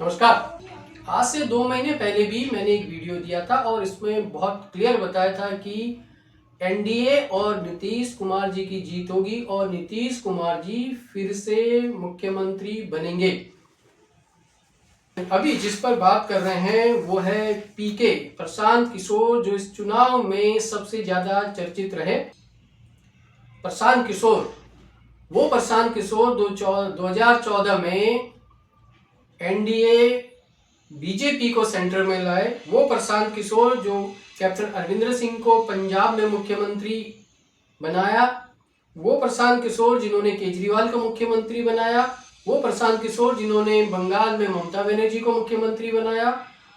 नमस्कार। आज से 2 महीने पहले भी मैंने एक वीडियो दिया था और इसमें बहुत क्लियर बताया था कि एनडीए और नीतीश कुमार जी की जीत होगी और नीतीश कुमार जी फिर से मुख्यमंत्री बनेंगे। अभी जिस पर बात कर रहे हैं वो है पीके प्रशांत किशोर, जो इस चुनाव में सबसे ज्यादा चर्चित रहे। प्रशांत किशोर, वो प्रशांत किशोर 2014 में एनडीए बीजेपी को सेंटर में लाए, वो प्रशांत किशोर जो कैप्टन अमरिंदर सिंह को पंजाब में मुख्यमंत्री बनाया, वो प्रशांत किशोर जिन्होंने केजरीवाल को मुख्यमंत्री बनाया, वो प्रशांत किशोर जिन्होंने बंगाल में ममता बनर्जी को मुख्यमंत्री बनाया,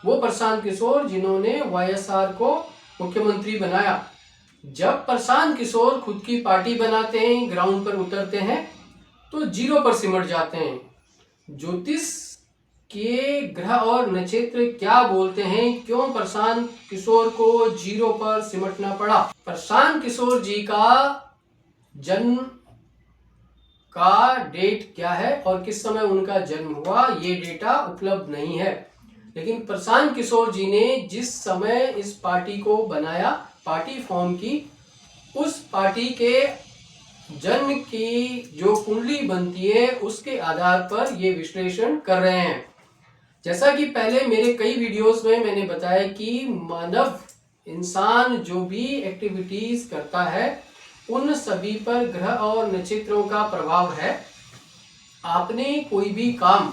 वो प्रशांत किशोर जिन्होंने वाईएसआर को मुख्यमंत्री बनाया। जब प्रशांत किशोर खुद की पार्टी बनाते हैं, ग्राउंड पर उतरते हैं तो जीरो पर सिमट जाते हैं। ज्योतिष के ग्रह और नक्षत्र क्या बोलते हैं, क्यों प्रशांत किशोर को जीरो पर सिमटना पड़ा? प्रशांत किशोर जी का जन्म का डेट क्या है और किस समय उनका जन्म हुआ, ये डेटा उपलब्ध नहीं है। लेकिन प्रशांत किशोर जी ने जिस समय इस पार्टी को बनाया, पार्टी फॉर्म की, उस पार्टी के जन्म की जो कुंडली बनती है उसके आधार पर ये विश्लेषण कर रहे हैं। जैसा कि पहले मेरे कई वीडियोस में मैंने बताया कि मानव इंसान जो भी एक्टिविटीज करता है उन सभी पर ग्रह और नक्षत्रों का प्रभाव है। आपने कोई भी काम,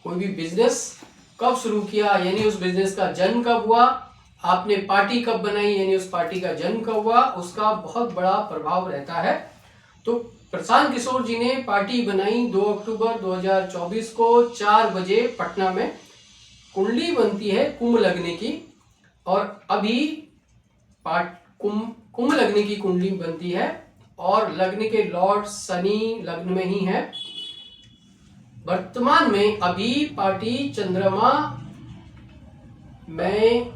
कोई भी बिजनेस कब शुरू किया, यानी उस बिजनेस का जन्म कब हुआ, आपने पार्टी कब बनाई, यानी उस पार्टी का जन्म कब हुआ, उसका बहुत बड़ा प्रभाव रहता है। तो प्रशांत किशोर जी ने पार्टी बनाई 2 अक्टूबर 2024 को 4 बजे पटना में। कुंडली बनती है कुंभ लगने की और अभी कुंभ लगने की कुंडली बनती है और लगने के लॉर्ड शनि लग्न में ही है। वर्तमान में अभी पार्टी चंद्रमा में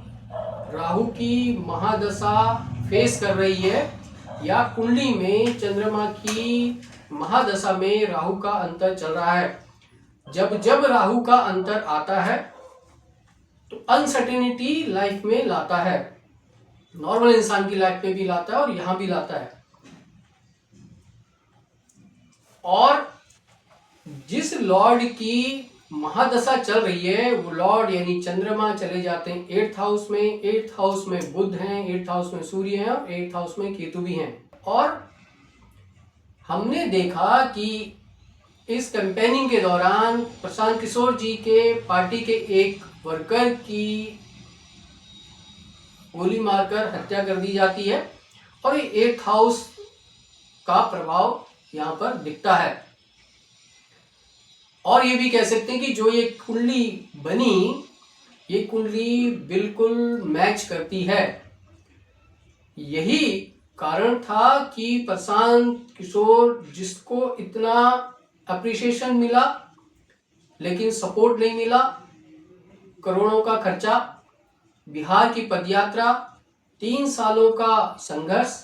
राहु की महादशा फेस कर रही है, या कुंडली में चंद्रमा की महादशा में राहु का अंतर चल रहा है। जब जब राहु का अंतर आता है तो अनसर्टेनिटी लाइफ में लाता है, नॉर्मल इंसान की लाइफ में भी लाता है और यहां भी लाता है। और जिस लॉर्ड की महादशा चल रही है वो लॉर्ड यानी चंद्रमा चले जाते हैं 8th हाउस में। 8th हाउस में बुध हैं, 8th हाउस में सूर्य हैं और 8th हाउस में केतु भी हैं। और हमने देखा कि इस कैंपेनिंग के दौरान प्रशांत किशोर जी के पार्टी के एक वर्कर की गोली मारकर हत्या कर दी जाती है और ये 8th हाउस का प्रभाव यहां पर दिखता है। और ये भी कह सकते हैं कि जो ये कुंडली बनी, ये कुंडली बिल्कुल मैच करती है। यही कारण था कि प्रशांत किशोर, जिसको इतना अप्रिसिएशन मिला लेकिन सपोर्ट नहीं मिला, करोड़ों का खर्चा, बिहार की पदयात्रा, 3 सालों का संघर्ष,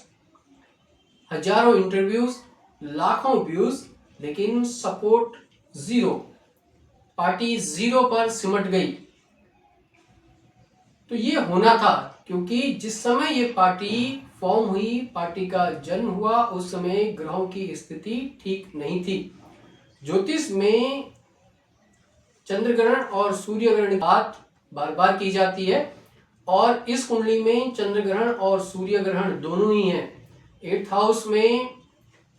हजारों इंटरव्यूज, लाखों व्यूज, लेकिन सपोर्ट जीरो, पार्टी जीरो पर सिमट गई। तो ये होना था क्योंकि जिस समय ये पार्टी फॉर्म हुई, पार्टी का जन्म हुआ, उस समय ग्रहों की स्थिति ठीक नहीं थी। ज्योतिष में चंद्रग्रहण और सूर्य ग्रहण की बात बार बार की जाती है और इस कुंडली में चंद्रग्रहण और सूर्य ग्रहण दोनों ही हैं। 8th हाउस में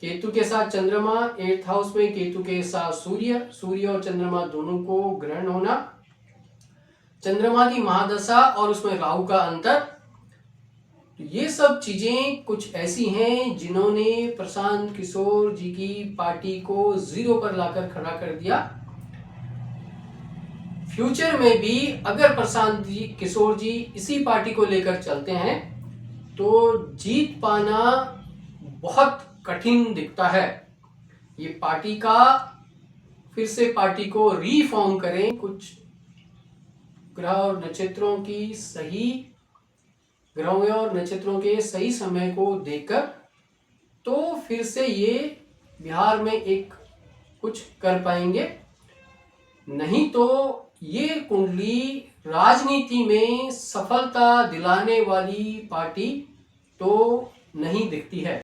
केतु के साथ चंद्रमा, 8th हाउस में केतु के साथ सूर्य, सूर्य और चंद्रमा दोनों को ग्रहण होना, चंद्रमा की महादशा और उसमें राहु का अंतर। तो ये सब चीजें कुछ ऐसी हैं जिन्होंने प्रशांत किशोर जी की पार्टी को जीरो पर लाकर खड़ा कर दिया। फ्यूचर में भी अगर प्रशांत किशोर जी इसी पार्टी को लेकर चलते हैं तो जीत पाना बहुत कठिन दिखता है। ये पार्टी का फिर से पार्टी को रीफॉर्म करें, कुछ ग्रह और नक्षत्रों की सही ग्रहों और नक्षत्रों के सही समय को देखकर, तो फिर से ये बिहार में एक कुछ कर पाएंगे। नहीं तो ये कुंडली राजनीति में सफलता दिलाने वाली पार्टी तो नहीं दिखती है।